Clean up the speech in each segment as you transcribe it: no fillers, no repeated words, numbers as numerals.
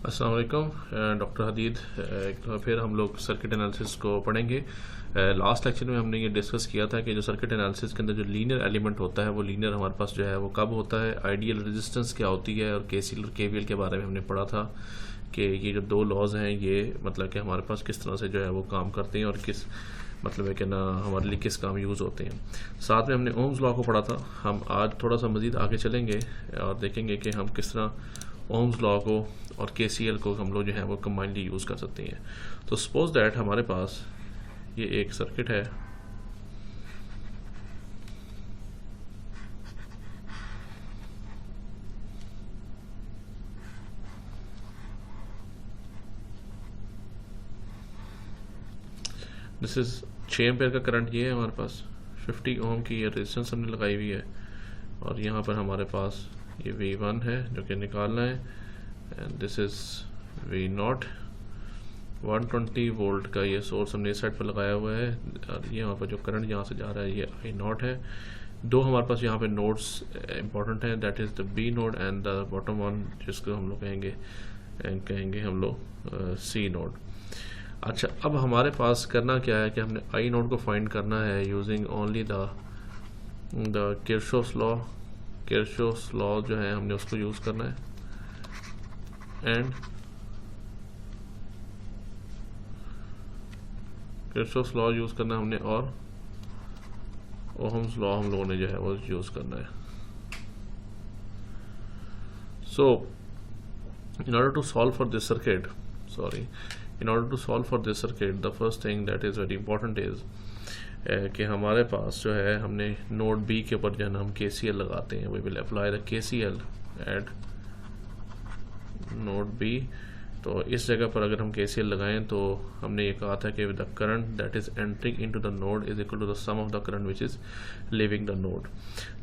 अस्सलाम वालेकुम। डॉक्टर हदीद। एक तो फिर हम लोग सर्किट एनालिसिस को पढ़ेंगे। लास्ट लेक्चर में हमने ये डिस्कस किया था कि जो सर्किट एनालिसिस के अंदर जो लीनियर एलिमेंट होता है वो लीनियर हमारे पास जो है वो कब होता है, आइडियल रेजिस्टेंस क्या होती है, और केसीएल और केवीएल के बारे में हमने पढ़ा था कि ये जो दो लॉज हैं ये मतलब कि हमारे पास किस तरह से जो है वो काम करते हैं और किस मतलब है कि ना हमारे लिए किस काम यूज़ होते हैं। साथ में हमने ओम्स लॉ को पढ़ा था। हम आज थोड़ा सा मज़ीद आगे चलेंगे और देखेंगे कि हम किस तरह ओम्स लॉ को और केसीएल को हम लोग जो है वो कंबाइनली यूज़ कर सकते हैं। तो सपोज दैट हमारे पास ये एक सर्किट है, दिस इज़ 6 एम्पेयर का करंट ये है हमारे पास, 50 ओम की ये रेजिस्टेंस हमने लगाई हुई है, और यहाँ पर हमारे पास ये V1 है जो कि निकालना है, and this is V0। 120 volt का ये सोर्स हमने इस साइड पर लगाया हुआ है, और ये यहाँ पर जो करंट यहाँ से जा रहा है ये I0 है। दो हमारे पास यहाँ पे नोड्स इंपॉर्टेंट हैं, that is the B node and the bottom one जिसको हम लोग कहेंगे हम लोग C नोड। अच्छा, अब हमारे पास करना क्या है कि हमने I नोड को फाइंड करना है using only the Kirchhoff's law. Kirchhoff's law जो है हमने उसको यूज़ करना है, एंड किरचॉफ्स लॉ यूज़ करना है हमने, और ओहम्स लॉ हम लोगों ने जो है वो यूज़ करना है। सो in order to solve for this circuit, the first thing that is very important is कि हमारे पास जो है हमने नोड बी के ऊपर जो है ना हम KCL लगाते हैं। We will apply the KCL at node B. तो इस जगह पर अगर हम KCL लगाएं तो हमने ये कहा था कि the current that is entering into the node is equal to the sum of the current which is leaving the node.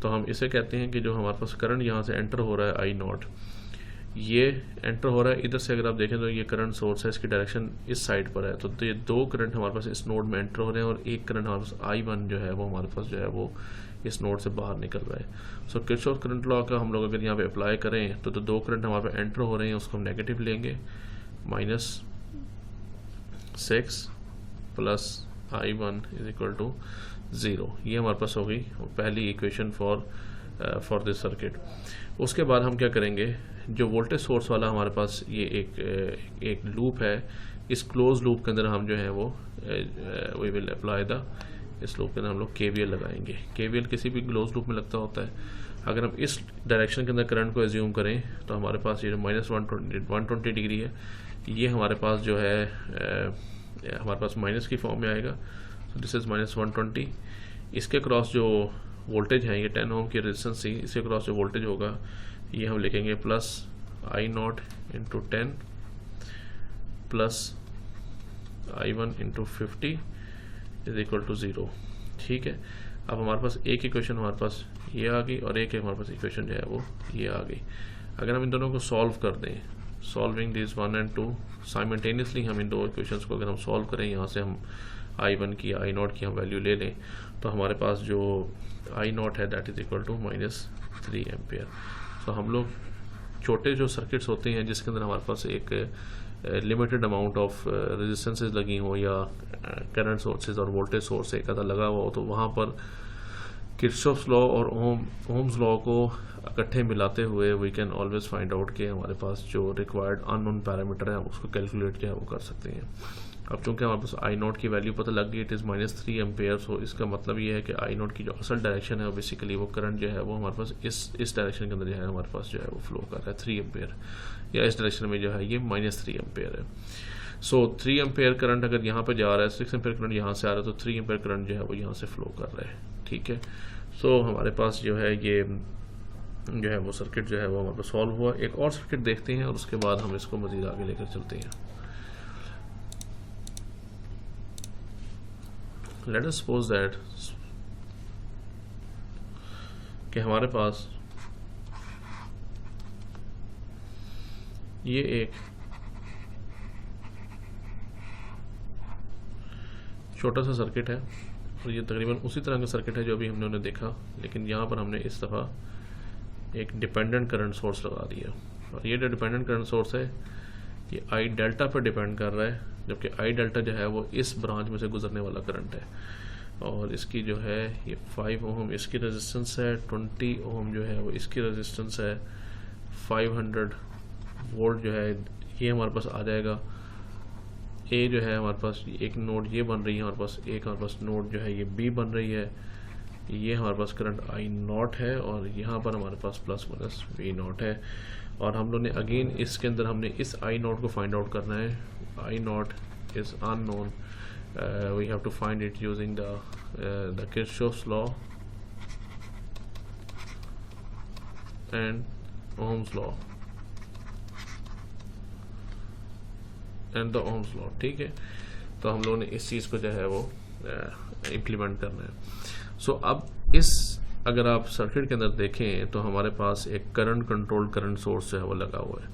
तो हम इसे कहते हैं कि जो हमारे पास करंट यहाँ से एंटर हो रहा है I0, ये एंटर हो रहा है इधर से। अगर आप देखें तो ये करंट सोर्स है, इसकी डायरेक्शन इस साइड पर है। तो ये दो करंट हमारे पास इस नोड में एंटर हो रहे हैं, और एक करंट हमारे पास I1 जो है वो हमारे पास जो है वो इस नोड से बाहर निकल रहा है। सो किरचॉफ करंट लॉ का हम लोग अगर यहाँ पे अप्लाई करें तो दो करंट हमारे पास एंटर हो रहे हैं, उसको हम नेगेटिव लेंगे, -6 plus I1 is equal to 0। ये हमारे पास हो गई पहली इक्वेशन फॉर दिस सर्किट। उसके बाद हम क्या करेंगे, जो वोल्टेज सोर्स वाला हमारे पास ये एक लूप है, इस क्लोज लूप के अंदर हम जो है वो वी विल अप्लाई इस लूप के अंदर हम लोग KVL लगाएंगे। KVL किसी भी क्लोज लूप में लगता होता है। अगर हम इस डायरेक्शन के अंदर करंट को एज्यूम करें तो हमारे पास ये जो -120 डिग्री है ये हमारे पास जो है हमारे पास माइनस की फॉर्म में आएगा। So this is -120। इसके क्रॉस जो वोल्टेज है ये 10 ओम की रेजिस्टेंस थी, इसके क्रॉस जो वोल्टेज होगा ये हम लिखेंगे plus I0 into 10 plus I1 into 50 is equal to 0। ठीक है, अब हमारे पास एक इक्वेशन हमारे पास ये आ गई और एक हमारे पास इक्वेशन जो है वो ये आ गई। अगर हम इन दोनों को सॉल्व कर दें, सॉल्विंग दिस 1 एंड 2 साइमल्टेनियसली, हम इन दो इक्वेशंस को अगर हम सॉल्व करें, यहाँ से हम I1 की I0 की हम वैल्यू ले लें तो हमारे पास जो I0 है that is equal to -3 ampere. तो हम लोग छोटे जो सर्किट्स होते हैं जिसके अंदर हमारे पास एक लिमिटेड अमाउंट ऑफ रेजिस्टेंसेस लगी हो या करंट सोर्सेज और वोल्टेज सोर्स एक आधा लगा हुआ हो, तो वहाँ पर किरचॉफ्स लॉ और ओम्स लॉ को इकट्ठे मिलाते हुए we can always find out कि हमारे पास जो रिक्वायर्ड अननोन पैरामीटर है उसको कैलकुलेट जो है वो कर सकते हैं। अब चूंकि हमारे पास I0 की वैल्यू पता लग गई, इट इज़ -3 एम्पेयर। सो इसका मतलब ये है कि I0 की जो असल डायरेक्शन है बेसिकली वो करंट जो है वो हमारे पास इस डायरेक्शन के अंदर जो है हमारे पास जो है वो फ्लो कर रहा है 3 एम्पेयर, या इस डायरेक्शन में जो है ये -3 एम्पेयर है। सो 3 एम्पेयर करंट अगर यहाँ पे जा रहा है, 6 एम्पेयर करंट यहाँ से आ रहा है, तो 3 एम्पेयर करंट जो है वो यहाँ से फ्लो कर रहा है। ठीक है, सो हमारे पास जो है ये जो है वो सर्किट जो है वो हमारे पास सॉल्व हुआ। एक और सर्किट देखते हैं और उसके बाद हम इसको मज़ीद आगे लेकर चलते हैं। लेट अस सपोज दैट कि हमारे पास ये एक छोटा सा सर्किट है, और ये तकरीबन उसी तरह का सर्किट है जो अभी हमने देखा, लेकिन यहाँ पर हमने इस दफ़ा एक डिपेंडेंट करंट सोर्स लगा दिया। और ये जो डिपेंडेंट करंट सोर्स है ये आई डेल्टा पर डिपेंड कर रहा है, जबकि आई डेल्टा जो है वो इस ब्रांच में से गुजरने वाला करंट है। और इसकी जो है ये 5 ओम इसकी रेजिस्टेंस है, 20 ओम जो है वो इसकी रेजिस्टेंस है, 500 वोल्ट जो है ये हमारे पास आ जाएगा। ए जो है हमारे पास एक नोड ये बन रही है, हमारे पास एक हमारे पास नोड जो है ये बी बन रही है, ये हमारे पास करंट आई नॉट है और यहाँ पर हमारे पास प्लस माइनस वी नॉट है। और हम लोग ने अगेन इसके अंदर हमने इस आई नॉट को फाइंड आउट करना है। I naught is unknown, we have to find it using the Kirchhoff's law and Ohm's law and the Ohm's law. ठीक है, तो हम लोगों ने इस चीज़ को जो है वो इम्प्लीमेंट करना है। सो अब इस अगर आप सर्किट के अंदर देखें तो हमारे पास एक करंट कंट्रोल्ड करंट सोर्स जो है वो लगा हुआ है,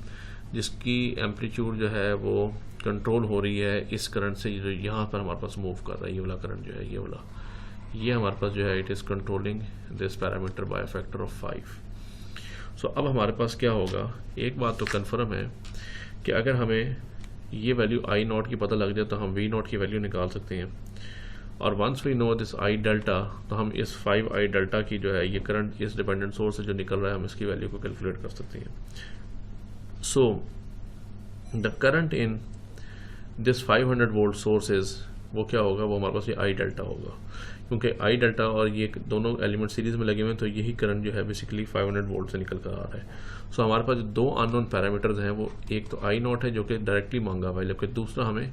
जिसकी एम्पलीट्यूड जो है वो कंट्रोल हो रही है इस करंट से जो यहाँ पर हमारे पास मूव कर रहा है। ये वाला करंट जो है ये वाला, ये हमारे पास जो है it is controlling this parameter by factor of 5। सो अब हमारे पास क्या होगा, एक बात तो कन्फर्म है कि अगर हमें ये वैल्यू आई नॉट की पता लग जाए तो हम वी नॉट की वैल्यू निकाल सकते हैं। और once we know this I delta, तो हम इस 5 आई डेल्टा की जो है ये करंट इस डिपेंडेंट सोर्स से जो निकल रहा है हम इसकी वैल्यू को कैलकुलेट कर सकते हैं। So the current in this 500 volt sources वो क्या होगा, वो हमारे पास ये आई डेल्टा होगा, क्योंकि आई डेल्टा और ये दोनों एलिमेंट सीरीज में लगे हुए हैं, तो यही करंट जो है बेसिकली 500 वोल्ट से निकल कर आ रहा है। सो हमारे पास दो अननोन पैरामीटर्स हैं, वो एक तो आई नॉट है जो कि डायरेक्टली मांगा हुआ है, जबकि दूसरा हमें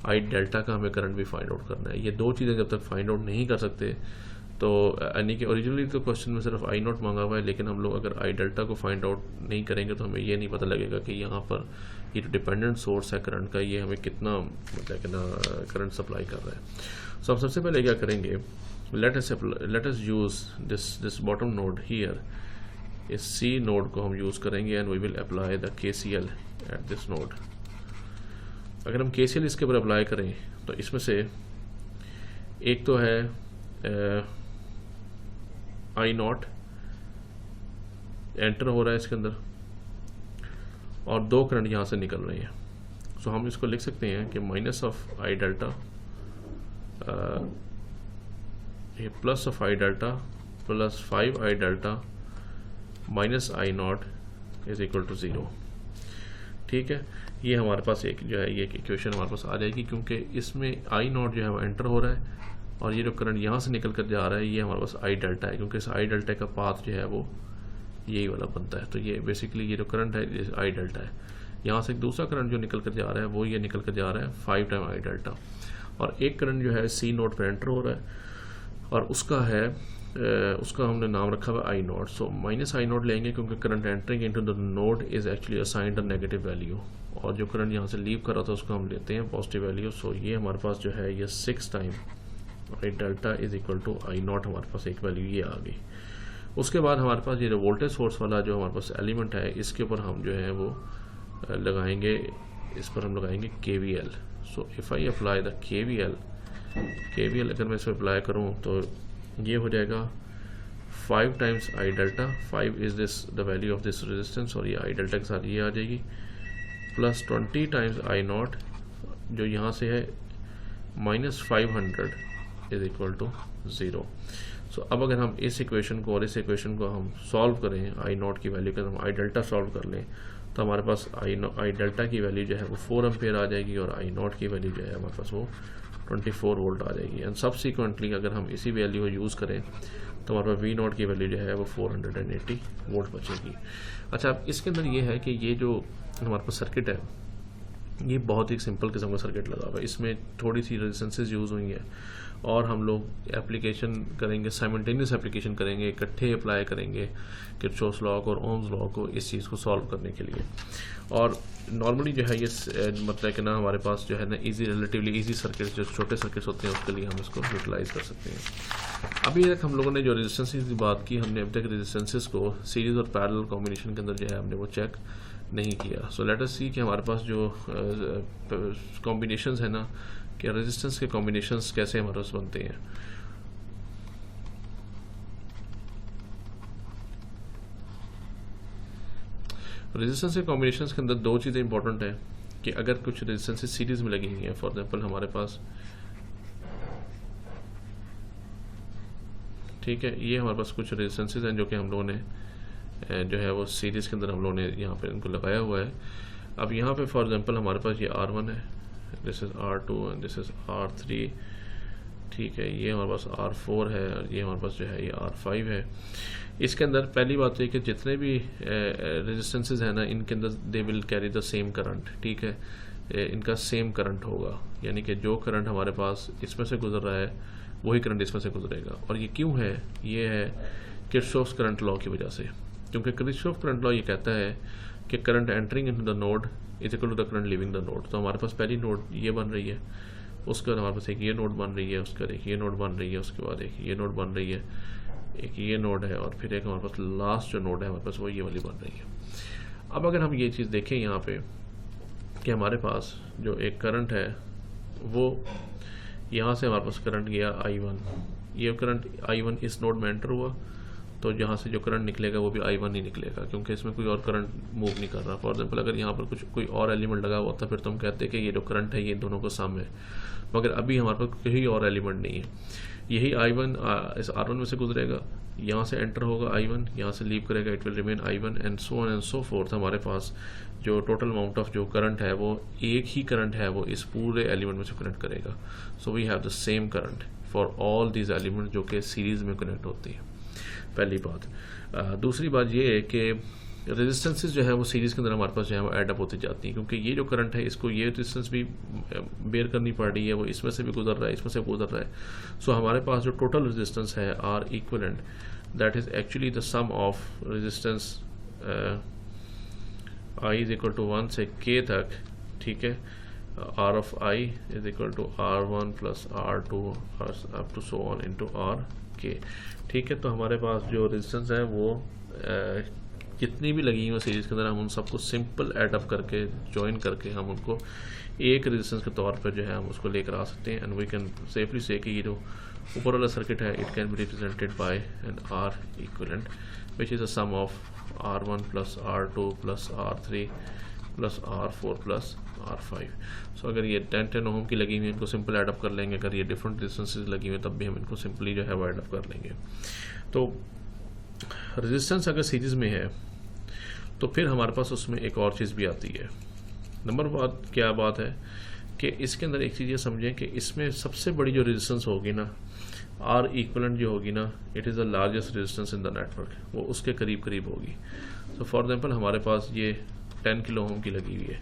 आई डेल्टा का हमें करंट भी फाइंड आउट करना है। ये दो चीज़ें जब तक फाइंड आउट नहीं कर सकते तो यानी कि ओरिजिनली तो क्वेश्चन में सिर्फ आई नॉट मांगा हुआ है, लेकिन हम लोग अगर आई डेल्टा को फाइंड आउट नहीं करेंगे तो हमें ये नहीं पता लगेगा कि यहाँ पर ये जो डिपेंडेंट सोर्स है करंट का ये हमें कितना मतलब कि ना करंट सप्लाई कर रहा है। सो हम सबसे पहले क्या करेंगे, let us use this bottom node here, इस C नोड को हम यूज़ करेंगे and we will apply the KCL at this node। अगर हम KCL इसके ऊपर अप्लाई करें तो इसमें से एक तो है आई नॉट एंटर हो रहा है इसके अंदर और दो करंट यहाँ से निकल रहे हैं। सो हम इसको लिख सकते हैं कि माइनस ऑफ आई डेल्टा ये plus of I delta plus 5 I delta minus I naught is equal to 0। ठीक है, ये हमारे पास एक जो है ये इक्वेशन हमारे पास आ जाएगी, क्योंकि इसमें आई नॉट जो है वो एंटर हो रहा है और ये जो करंट यहाँ से निकल कर जा रहा है ये हमारे पास आई डेल्टा है, क्योंकि इस आई डेल्टा का पाथ जो है वो यही वाला बनता है। तो ये बेसिकली ये जो करंट है ये आई डेल्टा है। यहाँ से एक दूसरा करंट जो निकल कर जा रहा है वो ये निकल कर जा रहा है 5 टाइम आई डेल्टा, और एक करंट जो है C नोड पर एंटर हो रहा है और उसका है उसका हमने नाम रखा हुआ आई नोड। सो माइनस आई नोड लेंगे क्योंकि current entering into the node is actually assigned a negative value, और जो करंट यहाँ से लीव कर रहा था उसको हम लेते हैं पॉजिटिव वैल्यू। सो ये हमारे पास जो है ये 6 time I delta is equal to I naught, हमारे पास एक वैल्यू ये आ गई। उसके बाद हमारे पास ये जो वोल्टेज सोर्स वाला जो हमारे पास एलिमेंट है इसके ऊपर हम जो है वो लगाएंगे, इस पर हम लगाएंगे KVL। So if I apply the KVL अगर मैं इस पर अप्लाई करूँ तो ये हो जाएगा 5 times I delta, 5 is this the value of this resistance और ये आई डेल्टा के साथ ये आ जाएगी, प्लस 20 टाइम्स आई नॉट जो यहाँ से है माइनस 500 इज इक्वल टू 0। सो अब अगर हम इस इक्वेशन को और इस इक्वेशन को हम सॉल्व करें आई नॉट की वैल्यू का, हम आई डेल्टा सॉल्व कर लें तो हमारे पास आई डेल्टा की वैल्यू जो है वो 4 एम्पेयर आ जाएगी और आई नॉट की वैल्यू जो है हमारे पास वो 24 वोल्ट आ जाएगी। एंड सब्सिक्वेंटली अगर हम इसी वैल्यू को यूज़ करें तो हमारे पास वी नॉट की वैल्यू जो है वो 480 वोल्ट बचेगी। अच्छा, अब इसके अंदर ये है कि ये जो हमारे पास सर्किट है ये बहुत ही सिंपल किस्म का सर्किट लगा हुआ है, इसमें थोड़ी सी रेजिस्टेंसेस यूज़ हुई हैं और हम लोग एप्लीकेशन करेंगे, साइमल्टेनियस एप्लीकेशन करेंगे, इकट्ठे अप्लाई करेंगे किरचॉफ्स लॉ और ओम्स लॉ को इस चीज़ को सॉल्व करने के लिए। और नॉर्मली जो है ये मतलब कि ना हमारे पास जो है ना रिलेटिवली ईजी सर्किट्स जो छोटे सर्किट्स होते हैं उसके लिए हम इसको यूटिलाइज कर सकते हैं। अभी तक हम लोगों ने जो रेजिस्टेंसेस की बात की, हमने अभी तक रेजिस्टेंसेस को सीरीज़ और पैरेलल कॉम्बिनेशन के अंदर जो है हमने वो चेक नहीं किया। सो लेट अस सी कि हमारे पास जो कॉम्बिनेशंस है ना कि रेजिस्टेंस के कॉम्बिनेशंस कैसे हमारे पास बनते हैं। रेजिस्टेंस के कॉम्बिनेशंस के अंदर दो चीज़ें इंपॉर्टेंट है। कि अगर कुछ रेजिस्टेंसेस सीरीज में लगी हुई हैं, फॉर एग्जांपल हमारे पास, ठीक है, ये हमारे पास कुछ रेजिस्टेंसेस हैं जो कि हम लोगों ने जो है वो सीरीज़ के अंदर हम लोगों ने यहाँ पे इनको लगाया हुआ है। अब यहाँ पे फॉर एग्जांपल हमारे पास ये R1 है, this is R2 and this is R3, ठीक है, ये हमारे पास R4 है और ये हमारे पास जो है ये R5 है। इसके अंदर पहली बात है कि जितने भी रेजिस्टेंसेस हैं ना, इनके अंदर they will carry the same current, ठीक है, इनका सेम करंट होगा, यानी कि जो करंट हमारे पास इसमें से गुजर रहा है वही करंट इसमें से गुजरेगा। और ये क्यों है? ये है किरचॉफ्स करंट लॉ की वजह से, क्योंकि किरचॉफ करंट लॉ ये कहता है कि current entering into the node is equal to the current leaving the node. तो हमारे पास पहली नोड ये बन रही है, उसके बाद हमारे पास एक ये नोड बन रही है, उसके बाद एक ये नोड बन रही है, उसके बाद एक ये नोड बन रही है, एक ये नोड है, और फिर एक हमारे पास लास्ट जो नोड है हमारे पास वो ये वाली बन रही है। अब अगर हम ये चीज़ देखें यहाँ पे कि हमारे पास जो एक करंट है वो यहाँ से हमारे पास करंट गया I1, ये करंट I1 इस नोड में एंटर हुआ, तो जहाँ से जो करंट निकलेगा वो भी I1 ही निकलेगा, क्योंकि इसमें कोई और करंट मूव नहीं कर रहा। फॉर एग्जांपल अगर यहाँ पर कोई और एलिमेंट लगा हुआ होता फिर तो हम कहते हैं कि ये जो करंट है ये दोनों को सम है, मगर अभी हमारे पास कोई और एलिमेंट नहीं है। यही I1 इस R1 में से गुजरेगा, यहाँ से एंटर होगा I1, यहाँ से लीव करेगा, it will remain I1 and so on and so fourth. हमारे पास जो टोटल अमाउंट ऑफ जो करंट है वो एक ही करंट है, वो इस पूरे एलिमेंट में से कनेक्ट करेगा। So we have the same current for all these element जो कि सीरीज में कनेक्ट होती है, पहली बात। दूसरी बात ये है कि रेजिस्टेंसेस जो है वो सीरीज़ के अंदर हमारे पास जो है वो एडअप होती जाती हैं, क्योंकि ये जो करंट है इसको ये रेजिस्टेंस भी बेयर करनी पड़ रही है, वो इसमें से भी गुजर रहा है, इसमें से गुजर रहा है। सो हमारे पास जो टोटल रेजिस्टेंस है R equivalent, that is actually the sum of resistance I is equal to 1 से k तक, ठीक है, R of I is equal to R1 plus R2 up to so on into RK, ठीक है। तो हमारे पास जो रेजिस्टेंस है वो जितनी भी लगी हुई सीरीज़ के अंदर हम उन सबको सिंपल एडअप करके जॉइन करके हम उनको एक रेजिस्टेंस के तौर पर जो है हम उसको लेकर आ सकते हैं, एंड वी कैन सेफली से कि ये जो ऊपर वाला सर्किट है it can be represented by an R equivalent which is a sum of R1 plus R2 plus R3 plus R4 plus R5। सो अगर ये 10 ओम की लगी हुई है इनको सिंपल एडअप कर लेंगे, अगर ये डिफरेंट रेजिस्टेंसेस लगी हुई हैं तब भी हम इनको सिंपली जो है वो एडअप कर लेंगे। तो रेजिस्टेंस अगर सीरीज़ में है तो फिर हमारे पास उसमें एक और चीज़ भी आती है। नंबर बात क्या बात है कि इसके अंदर एक चीज़ ये समझें कि इसमें सबसे बड़ी जो रेजिस्टेंस होगी ना, R इक्विवेलेंट जो होगी ना, it is the largest resistance in the network, वो उसके करीब करीब होगी। तो फॉर एग्जांपल हमारे पास ये 10 किलो ओम की लगी हुई है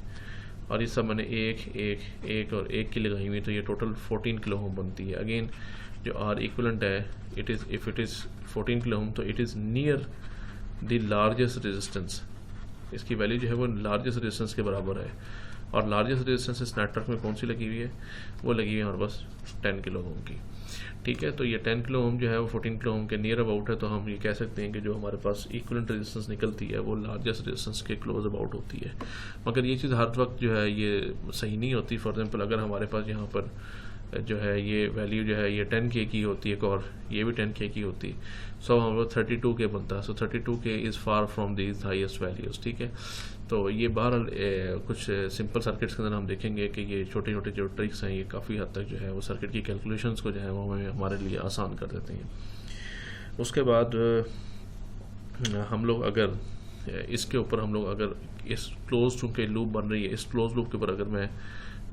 और ये सब मैंने एक और एक की लगाई हुई, तो ये टोटल 14 किलो ओम बनती है। अगेन जो R इक्विवेलेंट है it is if it is 14 kilo ohm तो it is near the largest resistance, इसकी वैल्यू जो है वो लार्जेस्ट रेजिस्टेंस के बराबर है। और लार्जेस्ट रेजिस्टेंस इस नेटवर्क में कौन सी लगी हुई है? वो लगी हुई है हमारे पास 10 किलो ओम की, ठीक है। तो ये 10 किलो ओम जो है वो 14 किलो ओम के नियर अबाउट है, तो हम ये कह सकते हैं कि जो हमारे पास इक्विवेलेंट रेजिस्टेंस निकलती है वो लार्जेस्ट रेजिस्टेंस के क्लोज अबाउट होती है। मगर ये चीज़ हर वक्त जो है ये सही नहीं होती। फॉर एग्जांपल अगर हमारे पास यहाँ पर जो है ये वैल्यू जो है ये 10K की होती है और ये भी 10K की होती है, सो हमारे 32K बनता है। सो 32K is far from these highest values, ठीक है। तो ये बहरहाल कुछ सिंपल सर्किट्स के अंदर हम देखेंगे कि ये छोटे छोटे जो ट्रिक्स हैं ये काफ़ी हद तक जो है वो सर्किट की कैलकुलेशंस को जो है वो हमें हमारे लिए आसान कर देते हैं। उसके बाद हम लोग अगर इसके ऊपर हम लोग अगर इस क्लोज चूँकि लूप बन रही है, इस क्लोज लूप के ऊपर अगर मैं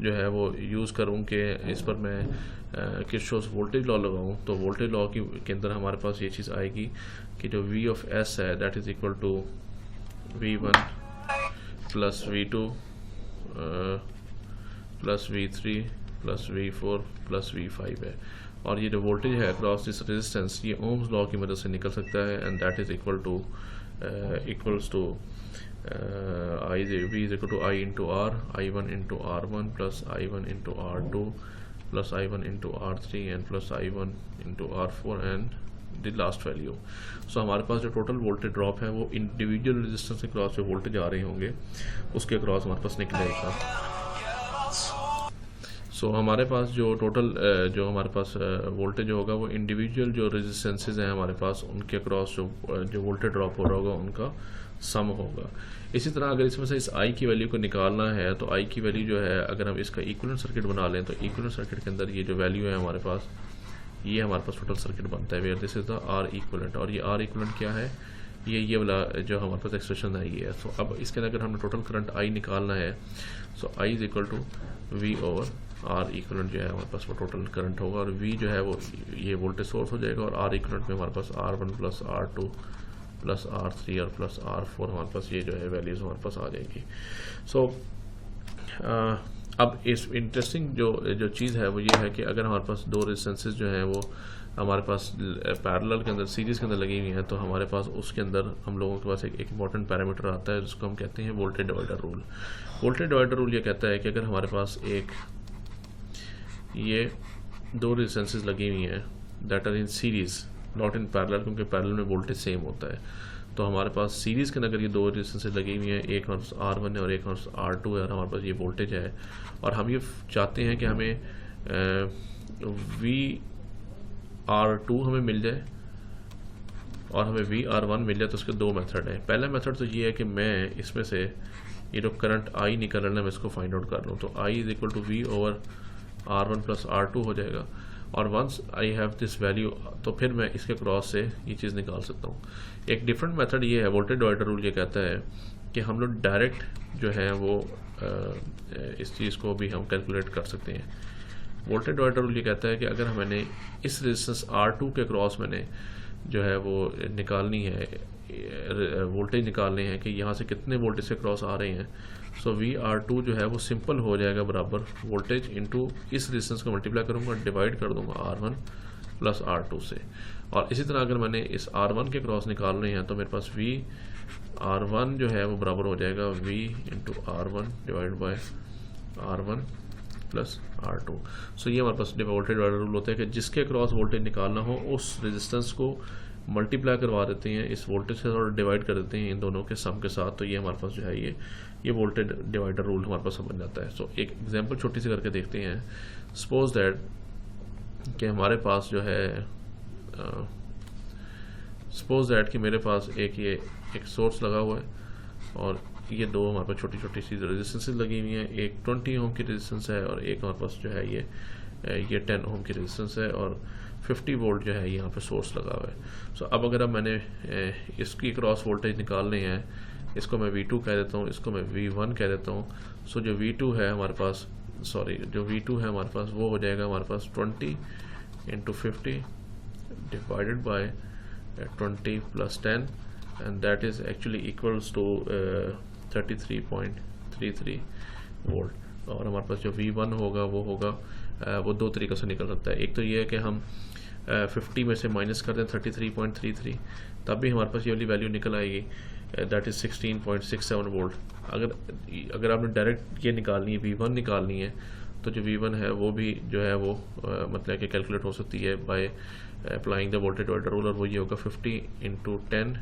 जो है वो यूज़ करूँ कि इस पर मैं किरचॉफ्स वोल्टेज लॉ लगाऊँ, तो वोल्टेज लॉ के अंदर हमारे पास ये चीज़ आएगी कि जो V ऑफ S है that is equal to V1 plus V2 plus V3 plus V4 plus V5 है। और ये जो वोल्टेज है अक्रॉस दिस रेजिस्टेंस ये ओम्स लॉ की मदद से निकल सकता है, and that is equal to equals to V is equal to I into R, I1 into R1 plus I1 into R2 plus I1 into R3 and plus I1 into R4 and the last value। सो हमारे पास जो total voltage drop है वो individual resistance के cross जो voltage आ रहे होंगे उसके क्रॉस हमारे पास निकलेगा। सो हमारे पास जो टोटल जो हमारे पास वोल्टेज होगा वो इंडिविजुअल जो रेजिस्टेंसेज हैं हमारे पास उनके अक्रॉस जो वोल्टेज ड्रॉप हो रहा होगा उनका सम होगा। इसी तरह अगर इसमें से इस आई की वैल्यू को निकालना है तो आई की वैल्यू जो है अगर हम इसका इक्विवेलेंट सर्किट बना लें तो इक्विवेलेंट सर्किट के अंदर ये जो वैल्यू है हमारे पास, ये हमारे पास टोटल सर्किट बनता है where this is the R equivalent. और ये आर इक्विवेलेंट क्या है, ये वाला जो हमारे पास एक्सप्रेशन है ये है। सो अब इसके अंदर अगर हमने टोटल करंट आई निकालना है so I is equal to V over R equivalent जो है हमारे पास वो टोटल करंट होगा, और वी जो है वो ये वोल्टेज सोर्स हो जाएगा, और आर इक्विवेलेंट में हमारे पास R1 plus R2 plus R3 और प्लस R4 हमारे पास ये जो है वैल्यूज हमारे पास आ जाएगी। सो अब इस इंटरेस्टिंग जो चीज़ है वो ये है कि अगर हमारे पास दो रेजिस्टेंसेज जो हैं वो हमारे पास पैरेलल के अंदर सीरीज़ के अंदर लगी हुई हैं तो हमारे पास उसके अंदर हम लोगों के पास एक इंपॉर्टेंट पैरामीटर आता है जिसको हम कहते हैं voltage divider rule. Voltage divider rule ये कहता है कि अगर हमारे पास ये दो रेजिस्टेंसेज लगी हुई हैं that are in series not in parallel, क्योंकि पैरेलल में वोल्टेज सेम होता है, तो हमारे पास सीरीज़ के अंदर ये दो रेजिस्टेंसेज लगी हुई हैं, एक हमारे पास R1 है और एक हमारे पास R2 है, और हमारे पास ये वोल्टेज है, और हम ये चाहते हैं कि हमें VR2 हमें मिल जाए और हमें VR1 मिल जाए। तो उसके दो मेथड हैं। पहला मेथड तो ये है कि मैं इसमें से ये जो करंट I निकल रहा है मैं इसको फाइंड आउट कर लूँ, तो I is equal to V over R1 plus R2 हो जाएगा, और once I have this value तो फिर मैं इसके क्रॉस से ये चीज़ निकाल सकता हूँ। एक डिफरेंट मेथड ये है, वोल्टेज डिवाइडर रूल ये कहता है कि हम लोग डायरेक्ट जो है वो इस चीज़ को भी हम कैलकुलेट कर सकते हैं। वोल्टेज डिवाइडर रूल ये कहता है कि अगर मैंने इस रेजिस्टेंस R2 के क्रॉस मैंने जो है वो निकालनी है, वोल्टेज निकालने हैं कि यहाँ से कितने वोल्टेज से क्रॉस आ रहे हैं, सो VR2 जो है वो सिंपल हो जाएगा बराबर वोल्टेज इनटू इस रेजिस्टेंस को मल्टीप्लाई करूँगा, डिवाइड कर दूंगा R1 प्लस R2 से। और इसी तरह अगर मैंने इस R1 के क्रॉस निकालने हैं तो मेरे पास VR1 जो है वो बराबर हो जाएगा V into R1 divide by R1 plus R2। सो ये हमारे पास वोल्टेज डिवाइडर रूल होता है कि जिसके क्रॉस वोल्टेज निकालना हो उस रेजिस्टेंस को मल्टीप्लाई करवा देते हैं इस वोल्टेज से और डिवाइड कर देते हैं इन दोनों के सम के साथ, तो ये हमारे पास जो है ये वोल्टेज डिवाइडर रूल हमारे पास बन जाता है। सो एक एग्जांपल छोटी सी करके देखते हैं। सपोज दैट कि हमारे पास जो है सपोज दैट कि मेरे पास एक सोर्स लगा हुआ है और ये दो हमारे पास छोटी छोटी सी रेजिस्टेंसेज लगी हुई हैं, एक 20 ओम की रेजिस्टेंस है और एक हमारे पास जो है ये 10 ओम की रेजिस्टेंस है, और 50 वोल्ट जो है यहाँ पे सोर्स लगा हुआ है। सो अब अगर मैंने इसकी क्रॉस वोल्टेज निकालने हैं, इसको मैं V2 कह देता हूँ, इसको मैं V1 कह देता हूँ। सो जो V2 है हमारे पास वो हो जाएगा हमारे पास 20 into 50 divided by 20 plus 10 and that is actually equals to 33.33 volt. और हमारे पास जो V1 होगा वो दो तरीक़ों से निकल सकता है। एक तो ये है कि हम 50 में से माइनस कर दें 33.33, तब भी हमारे पास ये वाली वैल्यू निकल आएगी, दैट इज़ 16.67 वोल्ट। अगर आपने डायरेक्ट ये निकालनी है V1 निकालनी है तो जो V1 है वो भी जो है वो मतलब कि कैलकुलेट हो सकती है by applying the voltage divider rule, और वो ये होगा 50 इंटू 10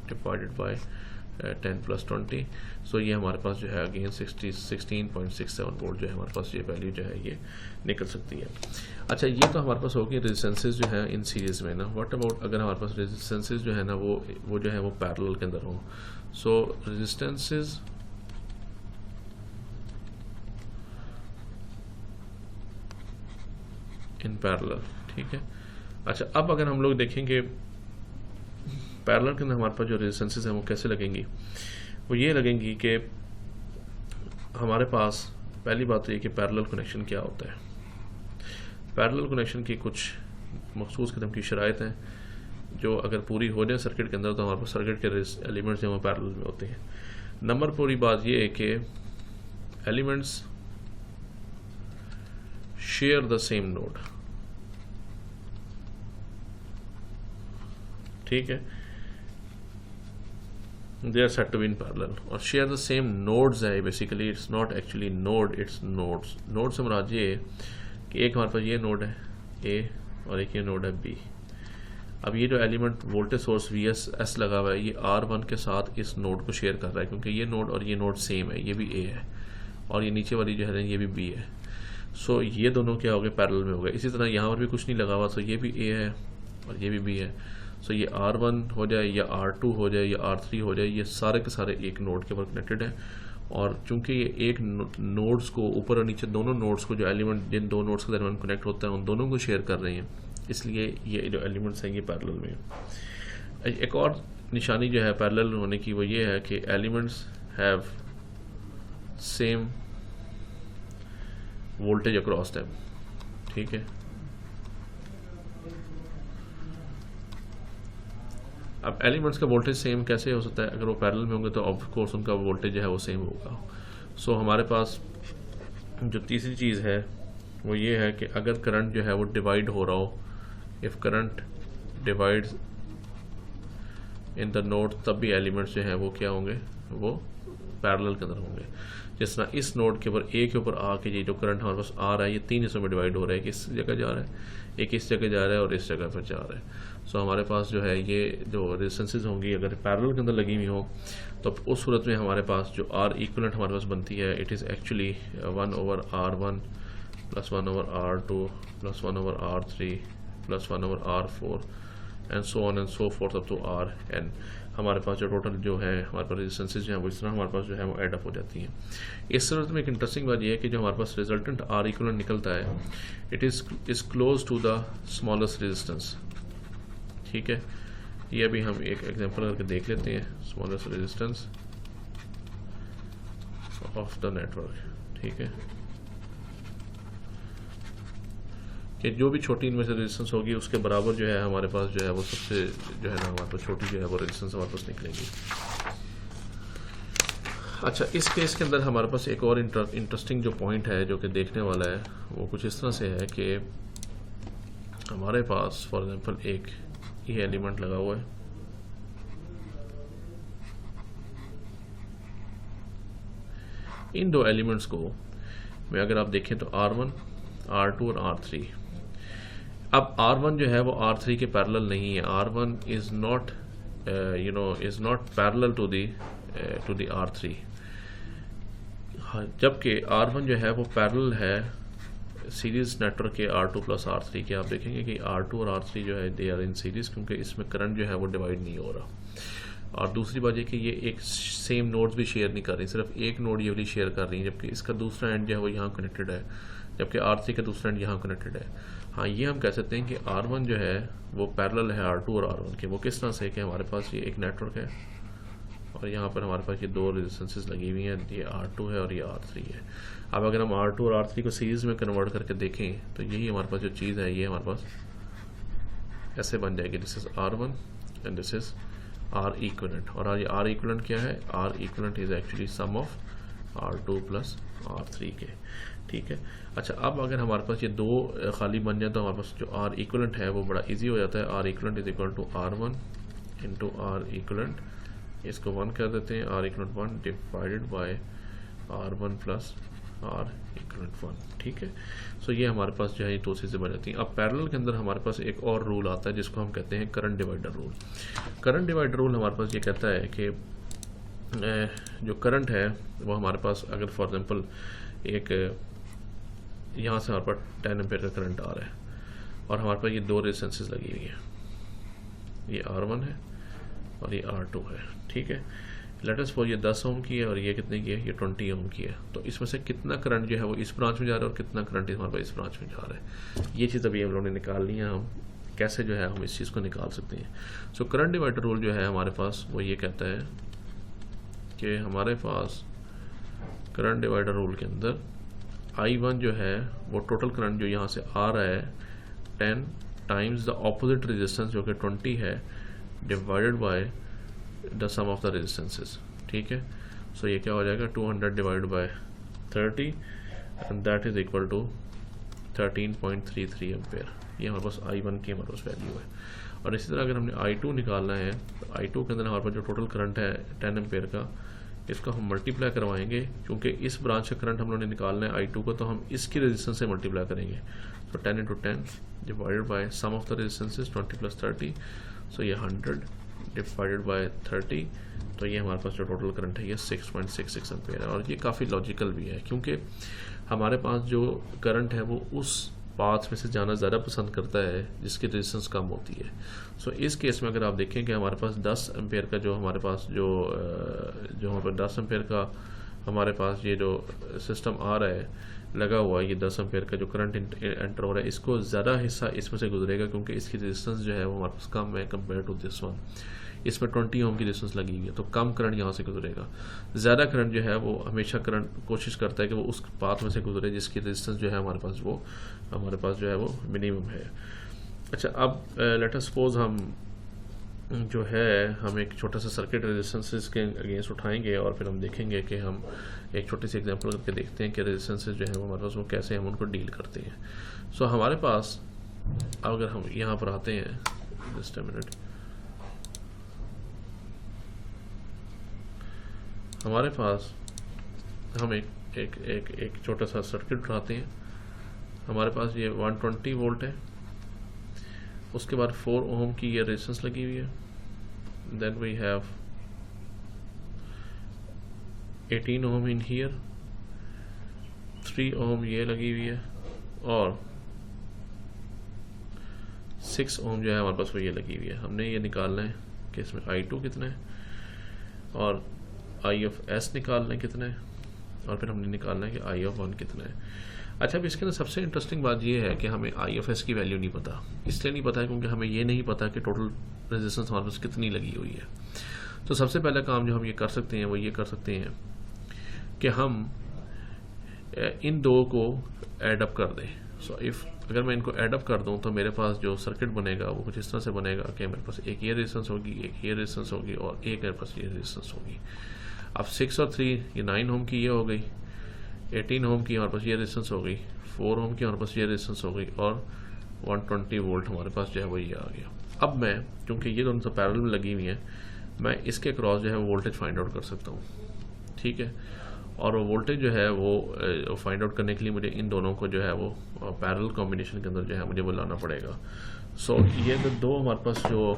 डिवाइडेड बाय 10 प्लस 20। सो ये हमारे पास जो है अगेन 16.67 वोल्ट जो है हमारे पास ये वैल्यू जो है ये निकल सकती है। अच्छा, ये तो हमारे पास होगी रेजिस्टेंसेज जो है इन सीरीज़ में ना। व्हाट अबाउट अगर हमारे पास रेजिस्टेंसेज जो है ना वो जो है वो पैरेलल के अंदर हो। सो रेजिस्टेंसेज इन पैरेलल, ठीक है। अच्छा, अब अगर हम लोग देखेंगे पैरेलल के अंदर हमारे पास जो रेजिस्टेंसेज हैं वो कैसे लगेंगी, वो ये लगेंगी कि हमारे पास पहली बात तो ये कि पैरेलल कनेक्शन क्या होता है। पैरेलल कनेक्शन की कुछ मखसूस किस्म की शराइत हैं जो अगर पूरी हो जाए सर्किट के अंदर तो हमारे पास सर्किट के एलिमेंट्स जो हैं वो पैरेलल में होते हैं। नंबर पूरी बात ये है कि elements share the same node, ठीक है, they are said to be in parallel और share the same nodes है। Basically it's not actually node, it's nodes. Node से मुराद ये है कि एक हमारे पास ये नोड है A और एक ये नोड है B। अब ये जो एलिमेंट वोल्टेज सोर्स VS लगा हुआ है ये R1 के साथ इस नोड को शेयर कर रहा है, क्योंकि ये नोड और ये नोड सेम है, ये भी A है और ये नीचे वाली जो है ये भी B है। सो ये दोनों क्या हो गए, पैरेलल में हो गए। इसी तरह यहाँ पर भी कुछ नहीं लगा हुआ, सो ये भी ए है और ये भी बी है। सो ये R1 हो जाए या R2 हो जाए या R3 हो जाए, ये सारे के सारे एक नोड के ऊपर कनेक्टेड हैं। और चूंकि ये एक नोड्स को, ऊपर और नीचे दोनों नोड्स को, जो एलिमेंट जिन दो नोड्स के दरमियान कनेक्ट होता है उन दोनों को शेयर कर रहे हैं, इसलिए ये जो एलिमेंट्स हैं ये पैरेलल में है। एक और निशानी जो है पैरेलल होने की वो ये है कि elements have same voltage across them. ठीक है, अब एलिमेंट्स का वोल्टेज सेम कैसे हो सकता है? अगर वो पैरेलल में होंगे तो ऑफ कोर्स उनका वोल्टेज जो है वो सेम होगा। सो हमारे पास जो तीसरी चीज़ है वो ये है कि अगर करंट जो है वो डिवाइड हो रहा हो, if current divides in the node, तब भी एलिमेंट्स जो हैं वो क्या होंगे, वो पैरेलल के अंदर होंगे। जिस तरह इस नोड के ऊपर, ए के ऊपर आके ये जो करंट हमारे पास आ रहा है ये तीन हिस्सों में डिवाइड हो रहा है, कि इस जगह जा रहा है, एक इस जगह जा रहा है और इस जगह पर जा रहा है। सो हमारे पास जो है ये जो रेजिस्टेंसेज होंगी अगर पैरेलल के अंदर लगी हुई हो तो उस सूरत में हमारे पास जो आर इक्विवेलेंट हमारे पास बनती है, it is actually 1/R1 + 1/R2 + 1/R3 + 1/R4 and so on and so forth up to Rn। हमारे पास जो टोटल जो है हमारे पास रेजिस्टेंसेज जो हैं वो इस तरह हमारे पास जो है वो एड अप हो जाती हैं। इस सूरत में एक इंटरेस्टिंग बात यह है कि जो हमारे पास रिजल्टेंट आर इक्विवेलेंट निकलता है, it is close to the smallest resistance. ठीक है, ये अभी हम एक एग्जांपल करके देख लेते हैं, smallest resistance of the network. ठीक है, कि जो भी छोटी इनमें से रेजिस्टेंस होगी उसके बराबर जो है हमारे पास जो है वो सबसे जो है ना हमारे पास छोटी जो है वो रेजिस्टेंस हमारे पास निकलेगी। अच्छा, इस केस के अंदर हमारे पास एक और इंटरेस्टिंग जो पॉइंट है जो कि देखने वाला है वो कुछ इस तरह से है कि हमारे पास फॉर एग्जांपल एक ये एलिमेंट लगा हुआ है, इन दो एलिमेंट्स को में अगर आप देखें तो R1, R2 और R3। अब R1 जो है वो R3 के पैरेलल नहीं है। R1 is not is not parallel to the R3, जबकि R1 जो है वो पैरेलल है सीरीज नेटवर्क के R2 + R3 के। आप देखेंगे कि R2 और R3 जो है दे आर इन सीरीज, क्योंकि इसमें करंट जो है वो डिवाइड नहीं हो रहा। और दूसरी बात ये कि ये एक सेम नोड्स भी शेयर नहीं कर रही, सिर्फ एक नोड ये वाली शेयर कर रही है, जबकि इसका दूसरा एंड जो है वो यहाँ कनेक्टेड है, जबकि R3 का दूसरा एंड यहाँ कनेक्टेड है। हाँ, ये हम कह सकते हैं कि R1 जो है वो पैरेलल है R2 और R1 के। वो किस तरह से कि हमारे पास ये एक नेटवर्क है और यहाँ पर हमारे पास ये दो रेजिस्टेंसेस लगी हुई हैं, ये R2 है और ये R3 है। अब अगर हम R2 और R3 को सीरीज में कन्वर्ट करके देखें तो यही हमारे पास जो चीज़ है ये हमारे पास ऐसे बन जाएगी, this is R1 and this is R equivalent. और ये R इक्विवेलेंट क्या है? R equivalent is actually sum of R2 + R3 के। ठीक है, अच्छा, अब अगर हमारे पास ये दो खाली बन जाए तो हमारे पास जो R इक्विवेलेंट है वो बड़ा इजी हो जाता है। R equivalent is equal to R1 × R equivalent, इसको 1 कर देते हैं, R equivalent 1 divided by R1 + R equivalent 1। ठीक है, सो ये हमारे पास जो है ये दो चीज़ें बन जाती हैं। अब पैरेलल के अंदर हमारे पास एक और रूल आता है जिसको हम कहते हैं current divider rule. Current divider rule हमारे पास ये कहता है कि जो करंट है वो हमारे पास अगर फॉर एग्जांपल एक यहाँ से हमारे पास 10 एम्पीयर का करंट आ रहा है और हमारे पास ये दो रेजिस्टेंसेस लगी हुई हैं, ये R1 है और ये R2 है। ठीक है, लेट अस सपोज ये 10 ओम की है और ये कितने की है? ये 20 ओम की है। तो इसमें से कितना करंट जो है वो इस ब्रांच में जा रहा है और कितना करंट हमारे पास इस ब्रांच में जा रहा है, ये चीज़ अभी हम लोगों ने निकालनी है। हम कैसे जो है हम इस चीज़ को निकाल सकते हैं? सो करंट डिवाइडर रूल जो है हमारे पास वो ये कहता है कि हमारे पास करंट डिवाइडर रूल के अंदर I1 जो है वो टोटल करंट जो यहाँ से आ रहा है 10 टाइम्स द ऑपोजिट रेजिस्टेंस जो कि 20 है divided by the sum of the resistances. ठीक है, सो ये क्या हो जाएगा? 200 divide by 30 and that is equal to 13.33 ampere. ये हमारे पास I1 की हमारे पास वैल्यू है। और इसी तरह अगर हमने I2 निकालना है तो I2 के अंदर हमारे पास जो टोटल करंट है 10 एम्पेयर का, इसका हम मल्टीप्लाई करवाएंगे, क्योंकि इस ब्रांच का करंट हम लोगों ने निकालना है I2 को, तो हम इसकी रेजिस्टेंस से मल्टीप्लाई करेंगे। तो 10 × 10 divided by sum of the resistances 20 + 30, so ये 100 डिवाइडेड बाय 30, तो ये हमारे पास जो टोटल करंट है ये 6.66 एम्पेयर है। और ये काफ़ी लॉजिकल भी है, क्योंकि हमारे पास जो करंट है वो उस पाथ में से जाना ज़्यादा पसंद करता है जिसकी रेजिस्टेंस कम होती है। सो इस केस में अगर आप देखें कि हमारे पास 10 एम्पेयर का जो हमारे पास जो हमारे पास 10 एम्पेयर का हमारे पास ये जो सिस्टम आ रहा है लगा हुआ है, ये 10 एम्पेयर का जो करंट एंटर हो रहा है, इसको ज़्यादा हिस्सा इसमें से गुजरेगा क्योंकि इसकी रेजिस्टेंस जो है वो हमारे पास कम है कंपेयर टू दिस वन। इसमें 20 ओम की रेजिस्टेंस लगी हुई है, तो कम करंट यहाँ से गुजरेगा। ज़्यादा करंट जो है वो हमेशा करंट कोशिश करता है कि वो उस पाथ में से गुजरे जिसकी रेजिस्टेंस जो है हमारे पास वो जो है वो मिनिमम है। अच्छा, अब लेट अस सपोज हम जो है हम एक छोटा सा सर्किट रेजिस्टेंसेस के अगेंस्ट उठाएंगे और फिर हम देखेंगे कि हम एक छोटी सी एग्जांपल करके देखते हैं कि रेजिस्टेंसेस जो है वो हमारे पास वो कैसे हम उनको डील करते हैं। सो हमारे पास अगर हम यहाँ पर आते हैं, जस्ट अ मिनट, हमारे पास हम एक छोटा सा सर्किट उठाते हैं। हमारे पास ये 120 वोल्ट है, उसके बाद 4 ओम की ये रेजिस्टेंस लगी हुई है, then we have 18 ohm in here, 3 ohm ये लगी हुई है और 6 ओम जो है हमारे पास वो ये लगी हुई है। हमने ये निकालना है कि इसमें I2 कितना है और I of S निकालना है कितना है, और फिर हमने निकालना है कि I of 1 कितना है। अच्छा, अब इसके अंदर सबसे इंटरेस्टिंग बात यह है कि हमें I of S की वैल्यू नहीं पता। इसलिए नहीं पता है क्योंकि हमें ये नहीं पता कि टोटल रेजिस्टेंस हमारे पास कितनी लगी हुई है। तो सबसे पहला काम जो हम ये कर सकते हैं वो ये कर सकते हैं कि हम इन दो को एड अप कर दें। सो इफ़ अगर मैं इनको एड अप कर दूं तो मेरे पास जो सर्किट बनेगा वो कुछ इस तरह से बनेगा कि मेरे पास एक ये रेजिस्टेंस होगी, एक ये रेजिस्टेंस होगी और एक मेरे पास ये रेजिस्टेंस होगी। अब 6 और 3 ये 9 ओम की ये हो गई, 18 ओम की हमारे पास ये रेजिस्टेंस हो गई, 4 ओम की हमारे पास ये रेजिस्टेंस हो गई और 120 वोल्ट हमारे पास जो है वो ये आ गया। अब मैं क्योंकि ये दोनों तो पैरेलल में लगी हुई हैं, मैं इसके क्रॉस जो है वोल्टेज फाइंड आउट कर सकता हूँ, ठीक है। और वो वोल्टेज जो है वो फाइंड आउट करने के लिए मुझे इन दोनों को जो है वो पैरेलल कॉम्बिनेशन के अंदर जो है मुझे वो लाना पड़ेगा। सो ये दो हमारे पास जो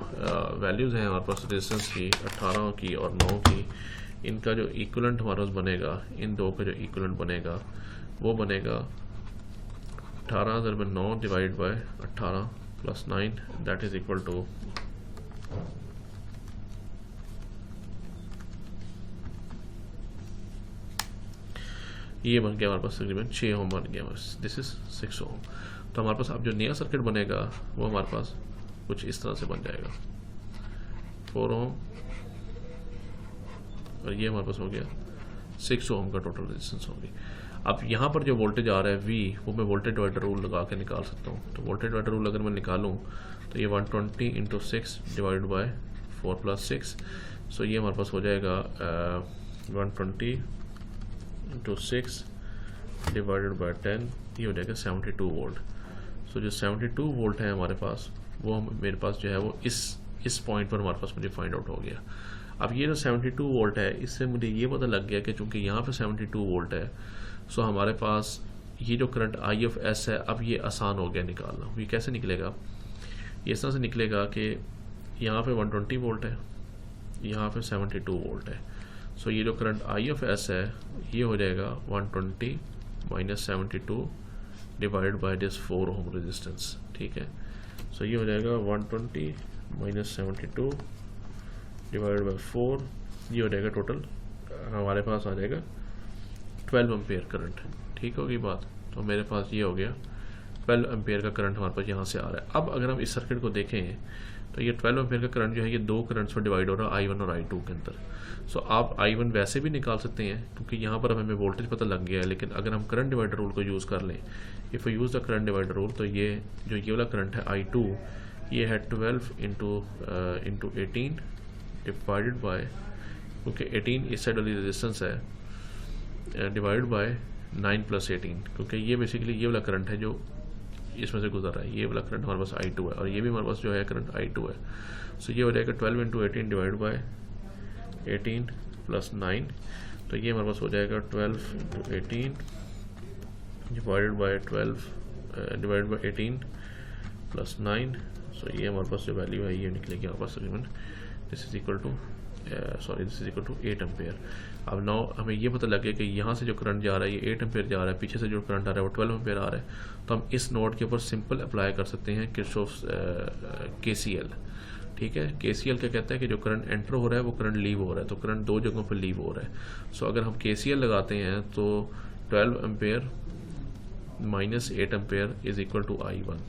वैल्यूज़ हैं हमारे पास रेजिस्टेंस की 18 की और 9 की, इनका जो इक्विवेलेंट हमारे पास बनेगा, इन दो का जो इक्विवेलेंट बनेगा वो बनेगा 18/9 divide by 18 plus 9, that is equal to ये बन गया हमारे पास तकरीबन 6 ओम बन गया, दिस इज 6 ओम। तो हमारे पास अब जो नया सर्किट बनेगा वो हमारे पास कुछ इस तरह से बन जाएगा, 4 ओम और ये हमारे पास हो गया 6 ओम का टोटल रेजिस्टेंस होगी। अब यहाँ पर जो वोल्टेज आ रहा है V, वो मैं वोल्टेज डिवाइडर रूल लगा के निकाल सकता हूँ। तो वोल्टेज डिवाइडर रूल अगर मैं निकालूँ तो ये 120 इंटू 6 डिवाइड बाय 4 प्लस 6, सो ये हमारे पास हो जाएगा 120 इंटू 6 डिवाइडेड बाय 10, ये हो जाएगा 72 वोल्ट। सो जो 72 वोल्ट है हमारे पास वो मेरे पास जो है वो इस पॉइंट पर हमारे पास मुझे फाइंड आउट हो गया। अब ये जो 72 वोल्ट है, इससे मुझे ये पता लग गया कि चूंकि यहाँ पे 72 वोल्ट है, सो हमारे पास ये जो करंट I of S है, अब ये आसान हो गया निकालना। ये कैसे निकलेगा? ये इस तरह से निकलेगा कि यहाँ पे 120 वोल्ट है, यहाँ पे 72 वोल्ट है। सो ये जो करंट I of S है ये हो जाएगा 120 minus 72 divide by this 4 ohm resistance, ठीक है। सो ये हो जाएगा 120 माइनस 72 डिवाइड बाय 4, ये हो जाएगा टोटल हमारे पास आ जाएगा 12 एम्पेयर करंट, ठीक होगी बात। तो मेरे पास ये हो गया 12 एम्पेयर का करंट हमारे पास यहाँ से आ रहा है। अब अगर हम इस सर्किट को देखें तो ये 12 एम्पेयर का करंट जो है ये दो करंट्स पर डिवाइड हो रहा है, I1 और I2 के अंदर। सो आप I1 वैसे भी निकाल सकते हैं क्योंकि यहाँ पर हमें वोल्टेज पता लग गया है, लेकिन अगर हम करंट डिवाइडर रूल को यूज़ कर लें, if you use the current divider rule, तो ये जो ये वाला करंट है I2 ये है 12 इंटू 18 डिवाइडेड बाय, क्योंकि 18 इस साइड वाली रेजिस्टेंस है, डिवाइड बाय 9 प्लस 18, क्योंकि ये बेसिकली ये वाला करंट है जो इसमें से गुजर रहा है। ये वाला करंट हमारे पास I2 है और ये भी हमारे पास जो है करंट I2 है। सो ये हो जाएगा 12 इंटू 18 डिवाइड बाय 18 प्लस 9, तो ये हमारे पास हो जाएगा 12 into 18 divided by 12 divide by 18 plus 9। सो ये हमारे पास जो वैल्यू है ये निकलेगी हमारे पास तकरीबन this is equal to sorry this is equal to 8 ampere. अब नाउ हमें ये पता लग गया कि यहाँ से जो करंट जा रहा है ये 8 एम्पेयर जा रहा है, पीछे से जो करंट आ रहा है वो 12 एम्पेयर आ रहा है। तो हम इस नोड के ऊपर सिंपल अप्लाई कर सकते हैं किरचॉफ्स KCL। ठीक है, KCL क्या कहता है कि जो करंट एंटर हो रहा है वो करंट लीव हो रहा है, तो करंट दो जगहों पर लीव हो रहा है। सो अगर हम KCL लगाते हैं तो 12 ampere minus 8 ampere is equal to I1।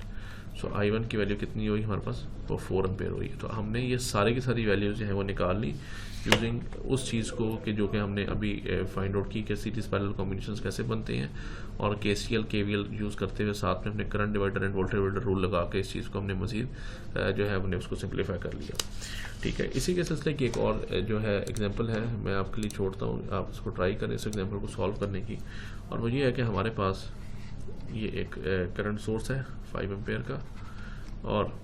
So I1 की वैल्यू कितनी हुई हमारे पास, वो 4 एम्पेयर हुई। तो हमने ये सारी की सारी वैल्यूज जो है वो निकाल ली यूजिंग उस चीज़ को कि जो कि हमने अभी फाइंड आउट की कि सीरीज पैरेलल कॉम्बिनेशंस कैसे बनते हैं, और KCL KVL यूज़ करते हुए साथ में हमने current divider end voltage divider rule लगा के इस चीज़ को हमने मज़ीद जो है हमने उसको सिंप्लीफाई कर लिया। ठीक है, इसी के सिलसिले की एक और जो है एग्जांपल है मैं आपके लिए छोड़ता हूँ, आप इसको ट्राई करें इस एग्जांपल को सॉल्व करने की। और वो ये है कि हमारे पास ये एक करंट सोर्स है 5 एम्पेयर का, और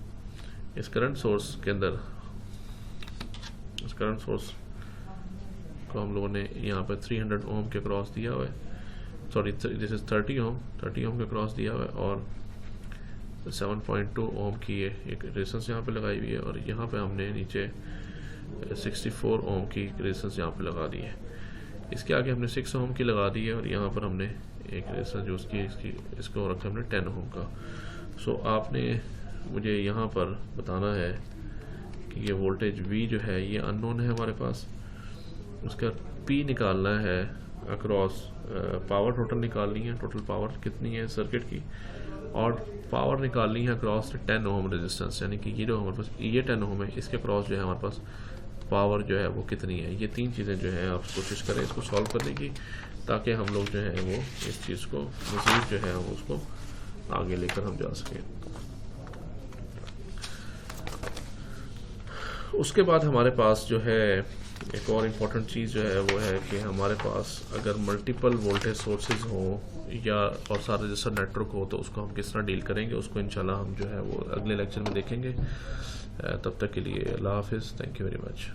इस करंट सोर्स के अंदर इस करंट सोर्स को हम लोगों ने यहाँ पर 300 ओम के क्रॉस दिया हुआ है, सॉरी दिस इज 30 ओम के क्रॉस दिया हुआ है, और 7.2 ओम की एक रेजिस्टेंस यहाँ पे लगाई हुई है, और यहाँ पे हमने नीचे 64 ओम की रेजिस्टेंस यहाँ पे लगा दी है। इसके आगे हमने 6 ओम की लगा दी है, और यहाँ पर हमने एक रेजिस्टेंस जो उसकी इसको रखा हमने 10 ओम का। सो आपने मुझे यहाँ पर बताना है कि ये वोल्टेज V जो है ये अननोन है हमारे पास, उसका P निकालना है अक्रॉस, पावर टोटल निकालनी है, टोटल पावर कितनी है सर्किट की, और पावर निकालनी है अक्रॉस 10 ओम रेजिस्टेंस, यानी कि ये जो हमारे पास ये 10 ओम है इसके क्रॉस जो है हमारे पास पावर जो है वो कितनी है। ये तीन चीज़ें जो है आप कोशिश करें इसको सॉल्व करने की, ताकि हम लोग जो है वो इस चीज़ को मज़ीद जो है हम उसको आगे लेकर हम जा सकें। उसके बाद हमारे पास जो है एक और इम्पॉर्टेंट चीज़ जो है वो है कि हमारे पास अगर मल्टीपल वोल्टेज सोर्सेज हों या और सारा रजिस्टर नेटवर्क हो तो उसको हम किस तरह डील करेंगे, उसको इंशाल्लाह हम जो है वो अगले लेक्चर में देखेंगे। तब तक के लिए अल्लाह हाफिज़, थैंक यू वेरी मच।